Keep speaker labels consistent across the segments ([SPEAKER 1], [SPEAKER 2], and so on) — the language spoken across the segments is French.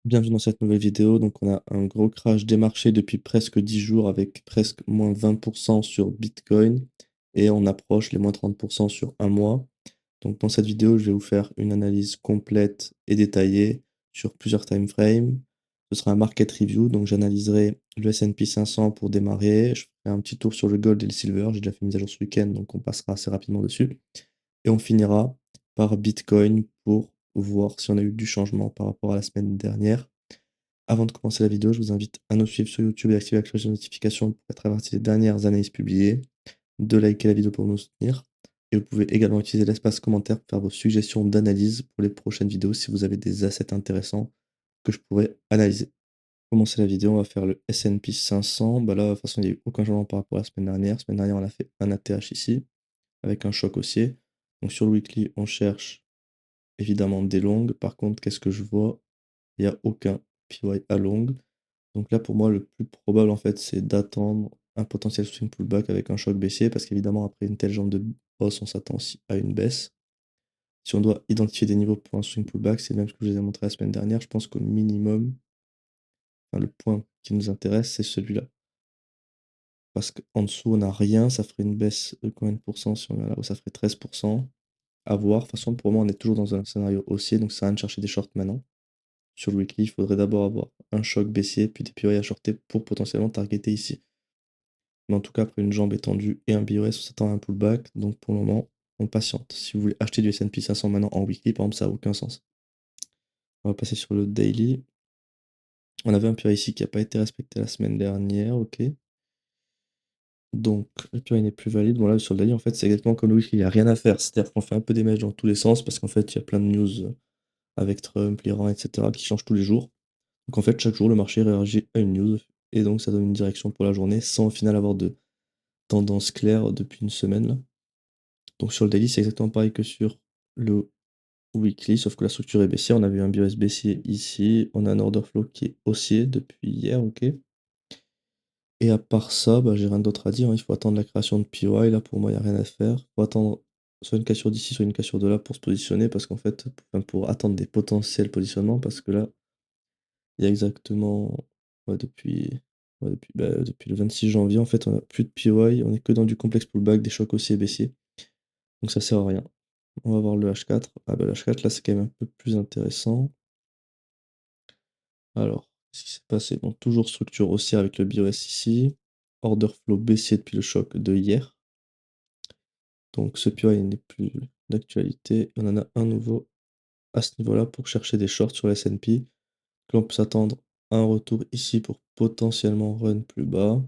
[SPEAKER 1] Bienvenue dans cette nouvelle vidéo. Donc, on a un gros crash des marchés depuis presque 10 jours avec presque moins 20% sur Bitcoin et on approche les moins 30% sur un mois. Donc, dans cette vidéo, je vais vous faire une analyse complète et détaillée sur plusieurs time frames. Ce sera un market review, donc j'analyserai le S&P 500 pour démarrer. Je ferai un petit tour sur le gold et le silver. J'ai déjà fait une mise à jour ce week-end, donc on passera assez rapidement dessus. Et on finira par Bitcoin pour voir si on a eu du changement par rapport à la semaine dernière. Avant de commencer la vidéo, je vous invite à nous suivre sur YouTube et activer la cloche de notification pour être averti des dernières analyses publiées, de liker la vidéo pour nous soutenir. Et vous pouvez également utiliser l'espace commentaire pour faire vos suggestions d'analyse pour les prochaines vidéos si vous avez des assets intéressants que je pourrais analyser. Pour commencer la vidéo, on va faire le S&P 500. Bah là, de toute façon, il n'y a eu aucun changement par rapport à la semaine dernière. La semaine dernière, on a fait un ATH ici, avec un choc haussier. Donc sur le weekly, on cherche évidemment des longues. Par contre, qu'est-ce que je vois? Il n'y a aucun PY à longue. Donc là, pour moi, le plus probable, en fait, c'est d'attendre un potentiel swing pullback avec un choc baissier, parce qu'évidemment, après une telle jambe de hausse, on s'attend aussi à une baisse. Si on doit identifier des niveaux pour un swing pullback, c'est le même que je vous ai montré la semaine dernière. Je pense qu'au minimum, enfin, le point qui nous intéresse, c'est celui-là. Parce qu'en dessous, on n'a rien, ça ferait une baisse de combien de pourcents si on vient là-haut? Ça ferait 13%. À voir. De toute façon, pour moi, on est toujours dans un scénario haussier, donc ça sert à rien de chercher des shorts maintenant. Sur le weekly, il faudrait d'abord avoir un choc baissier, puis des PY à shorter pour potentiellement targeter ici. Mais en tout cas, après une jambe étendue et un BOS, on s'attend à un pullback. Donc pour le moment, on patiente. Si vous voulez acheter du S&P 500 maintenant en weekly, par exemple, ça n'a aucun sens. On va passer sur le daily. On avait un POI ici qui n'a pas été respecté la semaine dernière, ok. Donc le POI n'est plus valide. Bon là, sur le daily, en fait, c'est exactement comme le weekly, il n'y a rien à faire. C'est-à-dire qu'on fait un peu des mèches dans tous les sens parce qu'en fait, il y a plein de news avec Trump, l'Iran, etc. qui changent tous les jours. Donc en fait, chaque jour, le marché réagit à une news et donc ça donne une direction pour la journée sans au final avoir de tendance claire depuis une semaine là. Donc sur le daily, c'est exactement pareil que sur le weekly, sauf que la structure est baissière. On a vu un BOS baissier ici, on a un order flow qui est haussier depuis hier, ok. Et à part ça, bah, j'ai rien d'autre à dire, hein. Il faut attendre la création de PY. Là, pour moi, il n'y a rien à faire. Il faut attendre soit une cassure d'ici, soit une cassure de là pour se positionner, parce qu'en fait, pour attendre des potentiels positionnements, parce que là, il y a exactement, ouais, depuis le 26 janvier, en fait, on a plus de PY, on est que dans du complexe pullback, des chocs haussiers et baissiers. Donc ça sert à rien. On va voir le H4. Ah bah le H4 là c'est quand même un peu plus intéressant. Alors, ce qui s'est passé, bon, toujours structure haussière avec le BOS ici. Order flow baissier depuis le choc de hier. Donc ce POI n'est plus d'actualité. On en a un nouveau à ce niveau-là pour chercher des shorts sur le S&P. Là on peut s'attendre à un retour ici pour potentiellement run plus bas.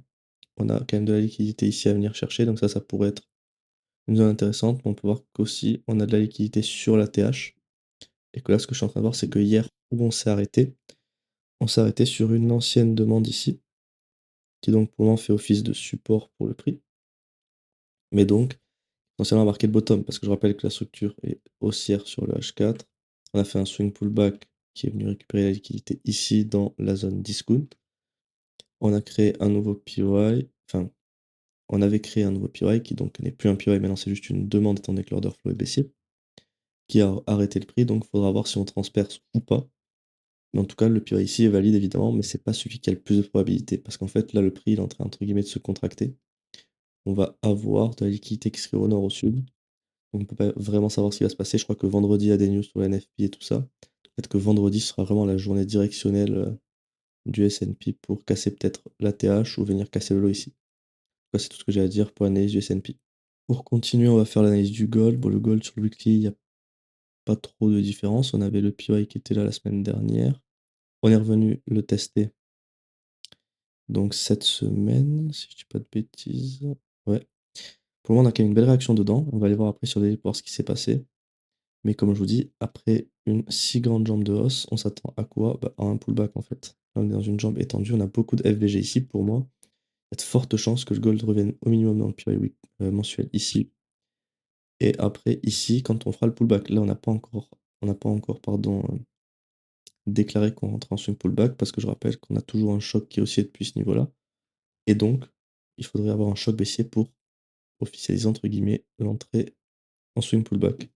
[SPEAKER 1] On a quand même de la liquidité ici à venir chercher, donc ça pourrait être une zone intéressante. Mais on peut voir qu'aussi on a de la liquidité sur la TH. Et que là, ce que je suis en train de voir, c'est que hier, où on s'est arrêté sur une ancienne demande ici, qui donc pour le moment fait office de support pour le prix, mais donc potentiellement marqué le bottom, parce que je rappelle que la structure est haussière sur le H4. On a fait un swing pullback qui est venu récupérer la liquidité ici dans la zone discount. On a créé un nouveau PY, enfin, on avait créé un nouveau PY qui donc n'est plus un PY, maintenant c'est juste une demande étant donné que l'order flow est baissier, qui a arrêté le prix, donc il faudra voir si on transperce ou pas. Mais en tout cas, le PY ici est valide évidemment, mais c'est pas celui qui a le plus de probabilité. Parce qu'en fait, là, le prix il est en train, entre guillemets, de se contracter. On va avoir de la liquidité qui serait au nord, au sud. Donc on ne peut pas vraiment savoir ce qui va se passer. Je crois que vendredi, il y a des news sur la NFP et tout ça. Peut-être que vendredi sera vraiment la journée directionnelle du S&P pour casser peut-être l'ATH ou venir casser le lot ici. En tout cas, c'est tout ce que j'ai à dire pour l'analyse du S&P. Pour continuer, on va faire l'analyse du gold. Bon, le gold sur le weekly, il n'y a pas trop de différence. On avait le PY qui était là la semaine dernière. On est revenu le tester. Donc cette semaine, si je dis pas de bêtises, ouais. Pour le moment, on a quand même une belle réaction dedans. On va aller voir après sur les pour voir ce qui s'est passé. Mais comme je vous dis, après une si grande jambe de hausse, on s'attend à quoi? Bah, à un pullback en fait. Là, on est dans une jambe étendue. On a beaucoup de FVG ici. Pour moi, il y a de fortes chances que le gold revienne au minimum dans le PY mensuel ici. Et après, ici, quand on fera le pullback, là, on n'a pas encore, pardon, déclaré qu'on rentre en swing pullback parce que je rappelle qu'on a toujours un choc qui est haussier depuis ce niveau-là. Et donc, il faudrait avoir un choc baissier pour officialiser entre guillemets l'entrée en swing pullback.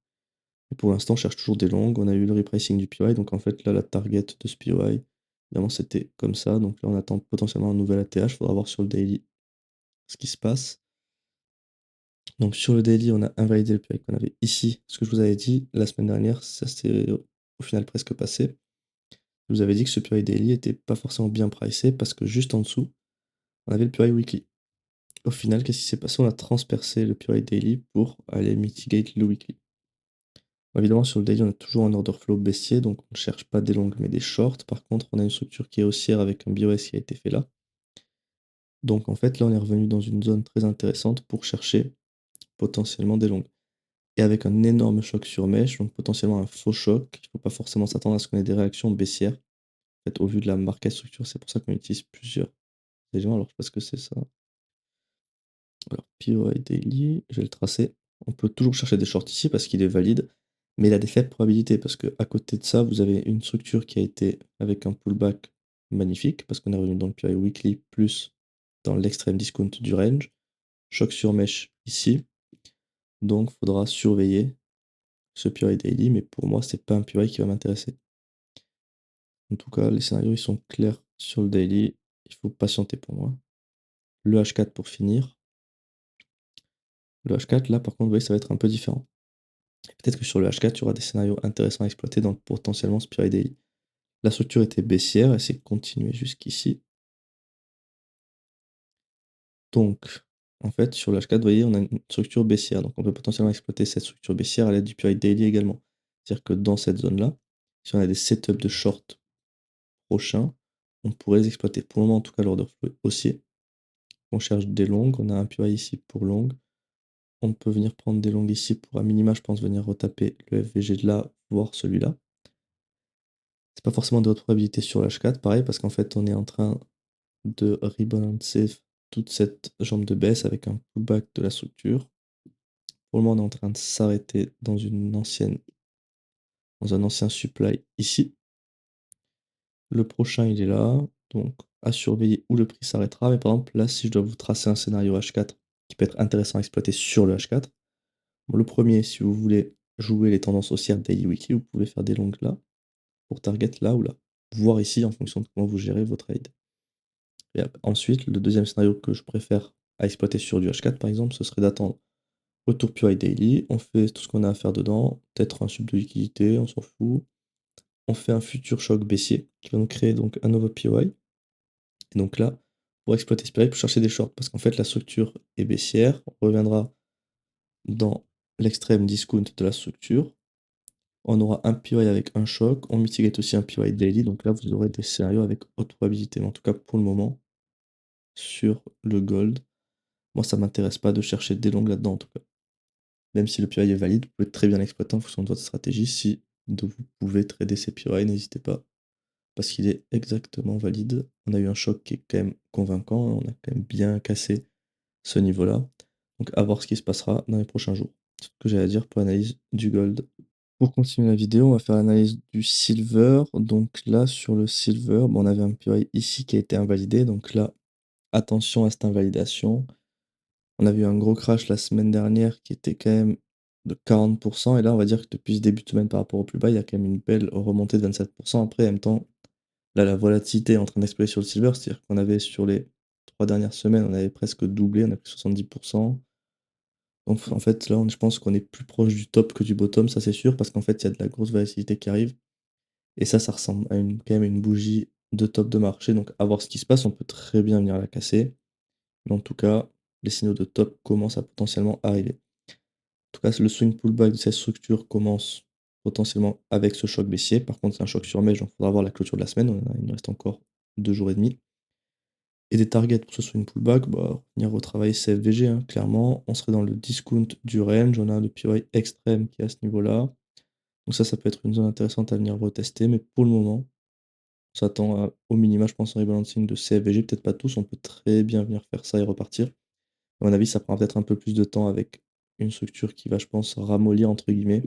[SPEAKER 1] Et pour l'instant, on cherche toujours des longs. On a eu le repricing du PY, donc en fait, là, la target de ce PY, évidemment, c'était comme ça. Donc là, on attend potentiellement un nouvel ATH. Il faudra voir sur le daily ce qui se passe. Donc sur le daily, on a invalidé le PY qu'on avait ici. Ce que je vous avais dit la semaine dernière, ça s'est au final presque passé. Je vous avais dit que ce PY daily était pas forcément bien pricé parce que juste en dessous, on avait le PY weekly. Au final, qu'est-ce qui s'est passé? On a transpercé le PY daily pour aller mitigate le weekly. Évidemment, sur le daily, on a toujours un order flow baissier, donc on ne cherche pas des longues mais des shorts. Par contre, on a une structure qui est haussière avec un BOS qui a été fait là. Donc en fait, là, on est revenu dans une zone très intéressante pour chercher potentiellement des longues. Et avec un énorme choc sur mèche, donc potentiellement un faux choc, il ne faut pas forcément s'attendre à ce qu'on ait des réactions baissières. En fait, au vu de la market structure, c'est pour ça qu'on utilise plusieurs éléments. Alors, je sais pas ce que c'est ça. Alors, POI Daily, je vais le tracer. On peut toujours chercher des shorts ici parce qu'il est valide, mais il a des faibles probabilités parce qu'à côté de ça, vous avez une structure qui a été avec un pullback magnifique parce qu'on est revenu dans le POI Weekly plus dans l'extrême discount du range. Choc sur mèche ici. Donc, il faudra surveiller ce POI Daily, mais pour moi, c'est pas un POI qui va m'intéresser. En tout cas, les scénarios ils sont clairs sur le daily. Il faut patienter pour moi. Le H4 pour finir. Le H4, là, par contre, vous voyez, ça va être un peu différent. Peut-être que sur le H4, il y aura des scénarios intéressants à exploiter dans potentiellement ce POI daily. La structure était baissière, elle s'est continuée jusqu'ici. Donc, en fait, sur le H4, vous voyez, on a une structure baissière. Donc, on peut potentiellement exploiter cette structure baissière à l'aide du POI daily également. C'est-à-dire que dans cette zone-là, si on a des setups de short prochains, on pourrait les exploiter. Pour le moment, en tout cas, l'order flow est haussier. On cherche des longues, on a un POI ici pour longue. On peut venir prendre des longues ici pour, à minima, je pense, venir retaper le FVG de là, voire celui-là. C'est pas forcément de haute probabilité sur l'H4, pareil, parce qu'en fait, on est en train de rebalancer toute cette jambe de baisse avec un pullback de la structure. Pour le moment, on est en train de s'arrêter dans dans un ancien supply ici. Le prochain, il est là, donc à surveiller où le prix s'arrêtera. Mais par exemple, là, si je dois vous tracer un scénario H4 qui peut être intéressant à exploiter sur le H4, le premier, si vous voulez jouer les tendances haussières daily weekly, vous pouvez faire des longues là, pour target là ou là. Voir ici en fonction de comment vous gérez vos trades. Et ensuite, le deuxième scénario que je préfère à exploiter sur du H4 par exemple, ce serait d'attendre retour PY daily, on fait tout ce qu'on a à faire dedans, peut-être un sub de liquidité, on s'en fout. On fait un futur choc baissier qui va nous créer donc un nouveau PY. Et donc là, pour exploiter ce PY, il faut chercher des shorts parce qu'en fait la structure est baissière, on reviendra dans l'extrême discount de la structure. On aura un PY avec un choc, on mitigate aussi un PY daily, donc là vous aurez des scénarios avec haute probabilité. Mais en tout cas pour le moment, sur le gold, moi ça m'intéresse pas de chercher des longues là-dedans en tout cas. Même si le PY est valide, vous pouvez très bien l'exploiter en fonction de votre stratégie. Si vous pouvez trader ces PY, n'hésitez pas. Parce qu'il est exactement valide. On a eu un choc qui est quand même convaincant, on a quand même bien cassé ce niveau-là. Donc à voir ce qui se passera dans les prochains jours. C'est ce que j'ai à dire pour l'analyse du gold. Pour continuer la vidéo, on va faire l'analyse du silver. Donc là, sur le silver, bon, on avait un PY ici qui a été invalidé. Donc là, attention à cette invalidation. On a vu un gros crash la semaine dernière qui était quand même de 40%. Et là, on va dire que depuis ce début de semaine par rapport au plus bas, il y a quand même une belle remontée de 27%. Après, en même temps, là, la volatilité est en train d'exploser sur le silver. C'est-à-dire qu'on avait sur les 3 dernières semaines, on avait presque doublé, on a pris 70%. Donc en fait, là, je pense qu'on est plus proche du top que du bottom, ça c'est sûr, parce qu'en fait, il y a de la grosse volatilité qui arrive. Et ça ressemble à quand même une bougie de top de marché. Donc à voir ce qui se passe, on peut très bien venir la casser. Mais en tout cas, les signaux de top commencent à potentiellement arriver. En tout cas, le swing pullback de cette structure commence potentiellement avec ce choc baissier. Par contre, c'est un choc sur mèche, donc il faudra voir la clôture de la semaine. Il nous reste encore 2 jours et demi. Et des targets pour ce swing pullback, bah, venir retravailler CFVG, hein, clairement. On serait dans le discount du range. On a le PY extrême qui est à ce niveau-là. Donc ça peut être une zone intéressante à venir retester. Mais pour le moment, on s'attend au minima, je pense, un rebalancing de CFVG. Peut-être pas tous, on peut très bien venir faire ça et repartir. À mon avis, ça prendra peut-être un peu plus de temps avec une structure qui va, je pense, ramollir entre guillemets.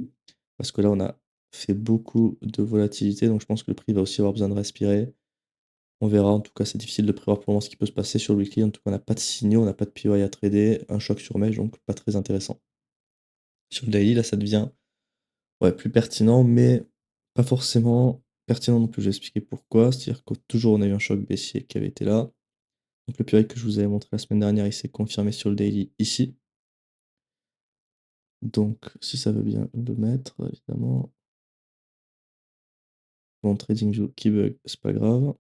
[SPEAKER 1] Parce que là, on a fait beaucoup de volatilité. Donc je pense que le prix va aussi avoir besoin de respirer. On verra, en tout cas, c'est difficile de prévoir pour le moment ce qui peut se passer sur le weekly. En tout cas, on n'a pas de signaux, on n'a pas de POI à trader, un choc sur mèche, donc pas très intéressant. Sur le daily, là, ça devient Ouais, plus pertinent, mais pas forcément pertinent non plus. Je vais expliquer pourquoi. C'est-à-dire que toujours on a eu un choc baissier qui avait été là. Donc le purée que je vous avais montré la semaine dernière, il s'est confirmé sur le daily ici. Donc si ça veut bien le mettre, évidemment. Bon, TradingView qui bug, c'est pas grave.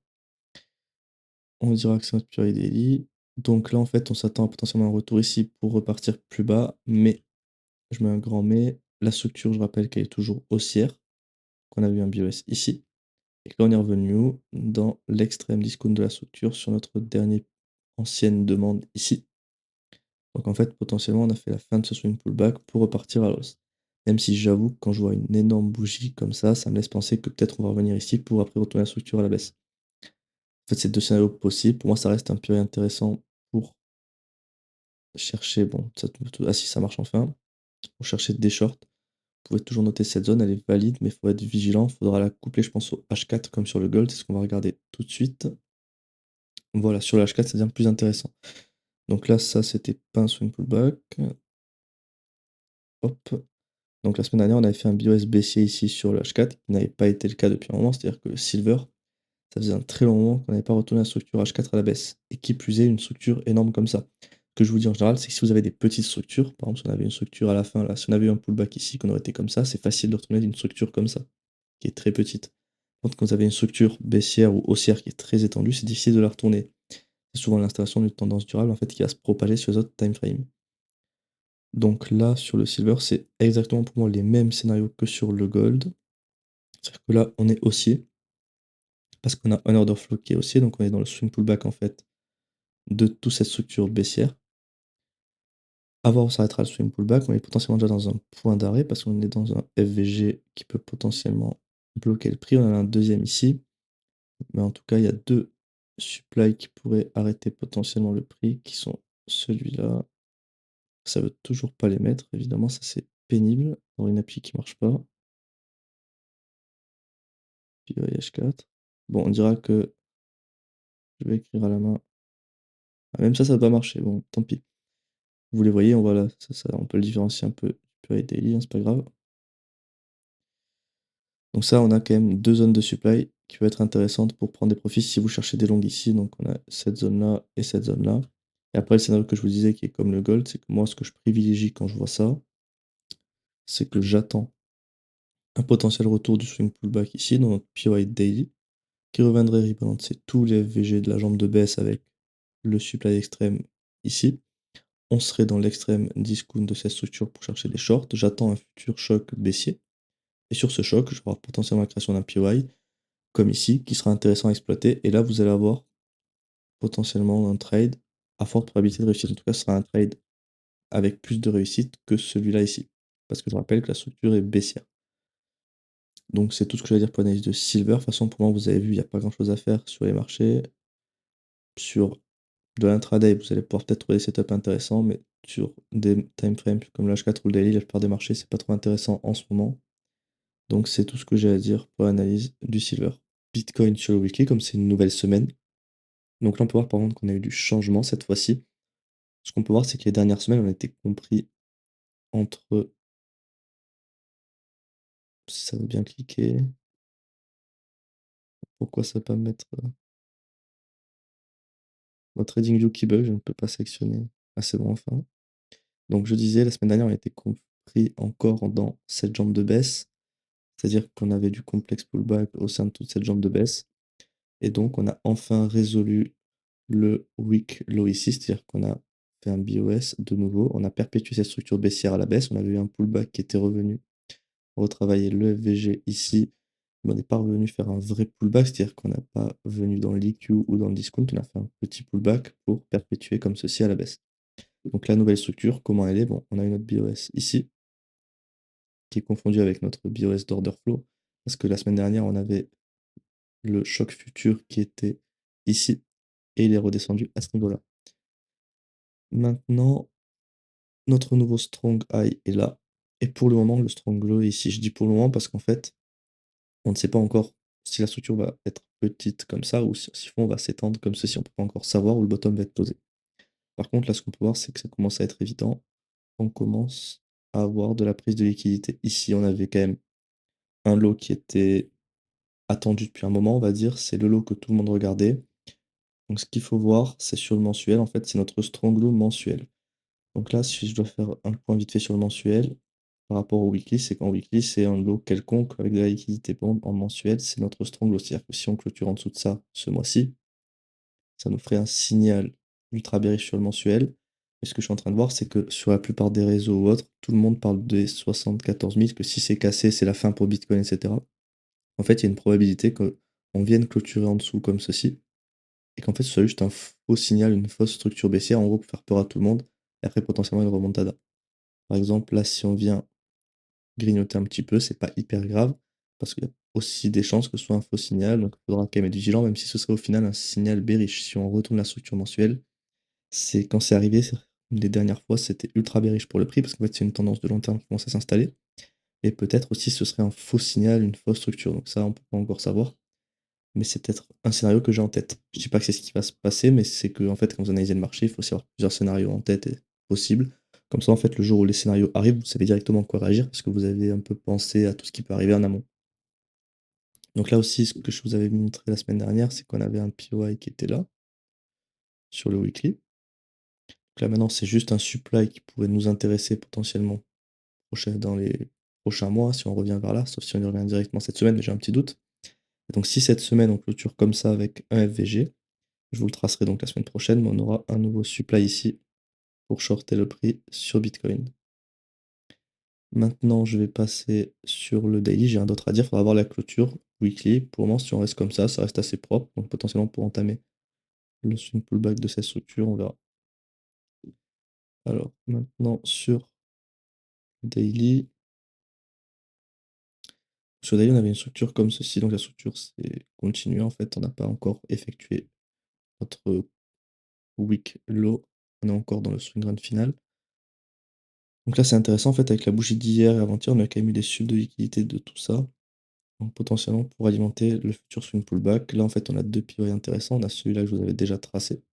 [SPEAKER 1] On dira que c'est notre purée daily. Donc là, en fait, on s'attend à potentiellement un retour ici pour repartir plus bas, mais, je mets un grand mais, la structure, je rappelle qu'elle est toujours haussière, qu'on a vu un BOS ici. Et que là, on est revenu dans l'extrême discount de la structure sur notre dernière ancienne demande ici. Donc en fait, potentiellement, on a fait la fin de ce swing pullback pour repartir à l'hausse. Même si j'avoue que quand je vois une énorme bougie comme ça me laisse penser que peut-être on va revenir ici pour après retourner la structure à la baisse. En fait, c'est deux scénarios possibles. Pour moi, ça reste un purée intéressant pour chercher, bon, ah si ça marche enfin, pour chercher des shorts. Vous pouvez toujours noter cette zone, elle est valide, mais il faut être vigilant. Il faudra la coupler, je pense, au H4 comme sur le gold. C'est ce qu'on va regarder tout de suite. Voilà, sur le H4, ça devient plus intéressant. Donc là, ça, c'était pas un swing pullback. Hop. Donc la semaine dernière, on avait fait un BOS baissier ici sur le H4, qui n'avait pas été le cas depuis un moment. C'est-à-dire que le silver, ça faisait un très long moment qu'on n'avait pas retourné la structure H4 à la baisse. Et qui plus est, une structure énorme comme ça. Ce que je vous dis en général, c'est que si vous avez des petites structures, par exemple, si on avait une structure à la fin, là, si on avait eu un pullback ici, qu'on aurait été comme ça, c'est facile de retourner d'une structure comme ça, qui est très petite. Quand vous avez une structure baissière ou haussière qui est très étendue, c'est difficile de la retourner. C'est souvent l'installation d'une tendance durable en fait qui va se propager sur les autres time frames. Donc là, sur le silver, c'est exactement pour moi les mêmes scénarios que sur le gold. C'est-à-dire que là, on est haussier, parce qu'on a un order flow qui est haussier, donc on est dans le swing pullback en fait de toute cette structure baissière. À voir où s'arrêtera le swing pullback, on est potentiellement déjà dans un point d'arrêt parce qu'on est dans un FVG qui peut potentiellement bloquer le prix. On en a un deuxième ici, mais en tout cas, il y a deux supply qui pourraient arrêter potentiellement le prix, qui sont celui-là. Ça veut toujours pas les mettre, évidemment, ça c'est pénible dans une appli qui marche pas. Puis H4. Bon, on dira que je vais écrire à la main. Ah, même ça va pas marcher. Bon, tant pis. Vous les voyez, on voit là, on peut le différencier un peu du purée daily, hein, c'est pas grave. Donc ça, on a quand même deux zones de supply qui peuvent être intéressantes pour prendre des profits si vous cherchez des longues ici. Donc on a cette zone-là et cette zone-là. Et après, le scénario que je vous disais qui est comme le gold, c'est que moi, ce que je privilégie quand je vois ça, c'est que j'attends un potentiel retour du swing pullback ici dans notre PY daily, qui reviendrait rebalancer tous les FVG de la jambe de baisse avec le supply extrême ici. On serait dans l'extrême discount de cette structure pour chercher des shorts. J'attends un futur choc baissier. Et sur ce choc, je vais avoir potentiellement la création d'un PY, comme ici, qui sera intéressant à exploiter. Et là, vous allez avoir potentiellement un trade à forte probabilité de réussite. En tout cas, ce sera un trade avec plus de réussite que celui-là ici. Parce que je rappelle que la structure est baissière. Donc c'est tout ce que je vais dire pour l'analyse de Silver. De toute façon, pour moi, vous avez vu, il n'y a pas grand-chose à faire sur les marchés. Sur de l'intraday, vous allez pouvoir peut-être trouver des setups intéressants, mais sur des time frames comme l'H4 ou le daily, la plupart des marchés, c'est pas trop intéressant en ce moment. Donc c'est tout ce que j'ai à dire pour l'analyse du silver. Bitcoin sur le weekly, comme c'est une nouvelle semaine. Donc là, on peut voir par contre qu'on a eu du changement cette fois-ci. Ce qu'on peut voir, c'est que les dernières semaines, on a été compris entre, si ça veut bien cliquer, pourquoi ça va pas me mettre TradingView qui bug, je ne peux pas sélectionner. Ah c'est bon, enfin. Donc je disais, la semaine dernière, on a été compris encore dans cette jambe de baisse, c'est-à-dire qu'on avait du complexe pullback au sein de toute cette jambe de baisse. Et donc, on a enfin résolu le week low ici, c'est-à-dire qu'on a fait un BOS de nouveau. On a perpétué cette structure baissière à la baisse. On avait eu un pullback qui était revenu retravailler le FVG ici. Mais on n'est pas revenu faire un vrai pullback, c'est-à-dire qu'on n'a pas venu dans l'EQ ou dans le discount. On a fait un petit pullback pour perpétuer comme ceci à la baisse. Donc la nouvelle structure, comment elle est? Bon, on a une autre BOS ici, qui est confondue avec notre BOS d'order flow. Parce que la semaine dernière, on avait le choc futur qui était ici. Et il est redescendu à ce niveau-là. Maintenant, notre nouveau strong high est là. Et pour le moment, le strong low est ici. Je dis pour le moment parce qu'en fait, on ne sait pas encore si la structure va être petite comme ça ou si on va s'étendre comme ceci. On ne peut pas encore savoir où le bottom va être posé. Par contre, là, ce qu'on peut voir, c'est que ça commence à être évident. On commence à avoir de la prise de liquidité. Ici, on avait quand même un lot qui était attendu depuis un moment, on va dire. C'est le lot que tout le monde regardait. Donc ce qu'il faut voir, c'est sur le mensuel, en fait, c'est notre strong low mensuel. Donc là, si je dois faire un point vite fait sur le mensuel, par rapport au weekly, c'est qu'en weekly, c'est un lot quelconque avec de la liquidité. Par contre, en mensuel, c'est notre strong low. C'est-à-dire que si on clôture en dessous de ça ce mois-ci, ça nous ferait un signal ultra bearish sur le mensuel. Et ce que je suis en train de voir, c'est que sur la plupart des réseaux ou autres, tout le monde parle des 74 000, que si c'est cassé, c'est la fin pour Bitcoin, etc. En fait, il y a une probabilité qu'on vienne clôturer en dessous comme ceci, et qu'en fait, ce soit juste un faux signal, une fausse structure baissière, en gros, pour faire peur à tout le monde, et après potentiellement une remontada. Par exemple, là, si on vient grignoter un petit peu, c'est pas hyper grave, parce qu'il y a aussi des chances que ce soit un faux signal, donc il faudra quand même être vigilant, même si ce serait au final un signal bearish. Si on retourne la structure mensuelle, c'est quand c'est arrivé, les dernières fois, c'était ultra bearish pour le prix, parce qu'en fait, c'est une tendance de long terme qui commence à s'installer. Et peut-être aussi ce serait un faux signal, une fausse structure. Donc ça, on peut pas encore savoir. Mais c'est peut-être un scénario que j'ai en tête. Je dis pas que c'est ce qui va se passer, mais c'est que en fait, quand vous analysez le marché, il faut aussi avoir plusieurs scénarios en tête et possibles. Comme ça, en fait, le jour où les scénarios arrivent, vous savez directement quoi réagir, parce que vous avez un peu pensé à tout ce qui peut arriver en amont. Donc là aussi, ce que je vous avais montré la semaine dernière, c'est qu'on avait un POI qui était là, sur le weekly. Donc là maintenant, c'est juste un supply qui pourrait nous intéresser potentiellement dans les prochains mois, si on revient vers là, sauf si on y revient directement cette semaine, mais j'ai un petit doute. Et donc si cette semaine on clôture comme ça avec un FVG, je vous le tracerai donc la semaine prochaine, mais on aura un nouveau supply ici pour shorter le prix sur Bitcoin. Maintenant, je vais passer sur le daily. J'ai un d'autre à dire. Il faudra voir la clôture weekly. Pour le moment, si on reste comme ça reste assez propre. Donc potentiellement pour entamer le swing pullback de cette structure, on verra. Alors maintenant sur daily. Sur daily, on avait une structure comme ceci. Donc la structure, c'est continuer en fait. On n'a pas encore effectué notre week low. On est encore dans le swing run final. Donc là, c'est intéressant, en fait, avec la bougie d'hier et avant-hier, on a quand même eu des subs de liquidité de tout ça. Donc potentiellement pour alimenter le futur swing pullback. Là, en fait, on a deux pivoters intéressants. On a celui-là que je vous avais déjà tracé.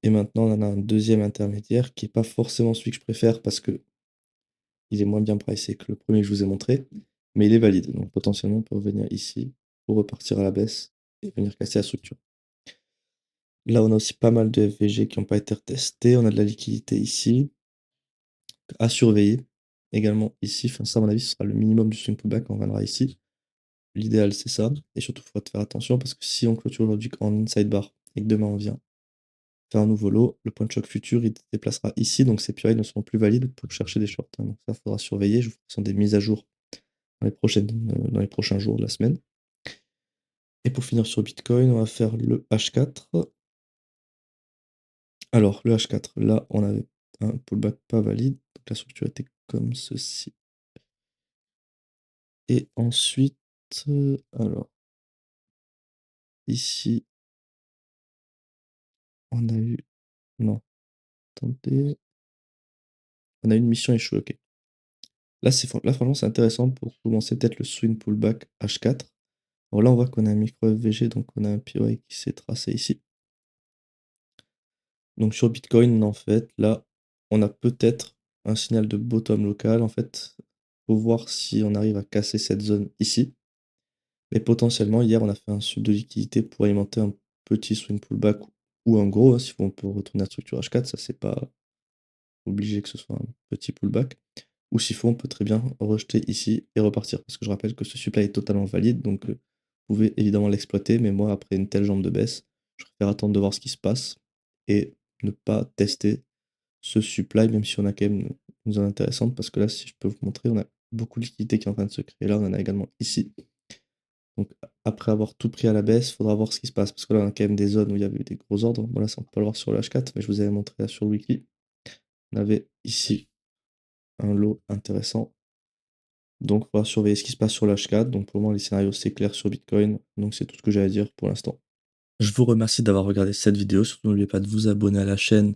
[SPEAKER 1] Et maintenant, on en a un deuxième intermédiaire qui n'est pas forcément celui que je préfère parce que il est moins bien pricé que le premier que je vous ai montré, mais il est valide. Donc potentiellement, on peut revenir ici pour repartir à la baisse et venir casser la structure. Là, on a aussi pas mal de FVG qui n'ont pas été retestés. On a de la liquidité ici à surveiller. Également ici, enfin ça à mon avis ce sera le minimum du swing pullback, on reviendra ici. L'idéal c'est ça, et surtout il faudra faire attention parce que si on clôture aujourd'hui en inside bar et que demain on vient faire un nouveau lot, le point de choc futur il se déplacera ici, donc ces PI ne seront plus valides pour chercher des shorts. Donc ça faudra surveiller, je vous ferai des mises à jour dans les prochains jours de la semaine. Et pour finir sur Bitcoin, on va faire le H4. Alors le H4, là on avait un pullback pas valide, donc la structure était comme ceci. Et ensuite, alors, ici, on a eu, non, attendez, on a eu une mission échouée, ok. Là, là franchement, c'est intéressant pour commencer peut-être le swing pullback H4. Alors là, on voit qu'on a un micro FVG, donc on a un POI qui s'est tracé ici. Donc sur Bitcoin, en fait, là, on a peut-être un signal de bottom local, en fait. Faut voir si on arrive à casser cette zone ici. Mais potentiellement, hier, on a fait un sub de liquidité pour alimenter un petit swing pullback ou un gros, hein, si on peut retourner à structure H4, ça c'est pas obligé que ce soit un petit pullback. Ou s'il faut, on peut très bien rejeter ici et repartir. Parce que je rappelle que ce supply est totalement valide, donc vous pouvez évidemment l'exploiter, mais moi, après une telle jambe de baisse, je préfère attendre de voir ce qui se passe et ne pas tester ce supply, même si on a quand même une zone intéressante, parce que là, si je peux vous montrer, on a beaucoup de liquidité qui est en train de se créer là, on en a également ici. Donc après avoir tout pris à la baisse, il faudra voir ce qui se passe, parce que là, on a quand même des zones où il y avait eu des gros ordres. Bon, là, ça, on peut pas le voir sur le H4, mais je vous avais montré là sur le weekly. On avait ici un lot intéressant. Donc, on va surveiller ce qui se passe sur le H4. Donc, pour le moment, les scénarios, c'est clair sur Bitcoin. Donc, c'est tout ce que j'ai à dire pour l'instant. Je vous remercie d'avoir regardé cette vidéo. Surtout, n'oubliez pas de vous abonner à la chaîne,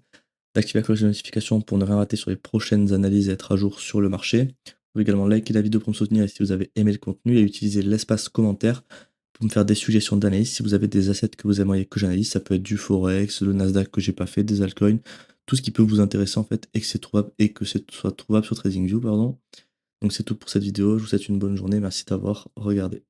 [SPEAKER 1] d'activer la cloche de notification pour ne rien rater sur les prochaines analyses et être à jour sur le marché. Vous pouvez également liker la vidéo pour me soutenir et si vous avez aimé le contenu et utiliser l'espace commentaire pour me faire des suggestions d'analyse. Si vous avez des assets que vous aimeriez que j'analyse, ça peut être du Forex, le Nasdaq que j'ai pas fait, des altcoins, tout ce qui peut vous intéresser en fait et que c'est trouvable et que c'est soit trouvable sur TradingView, pardon. Donc c'est tout pour cette vidéo, je vous souhaite une bonne journée, merci d'avoir regardé.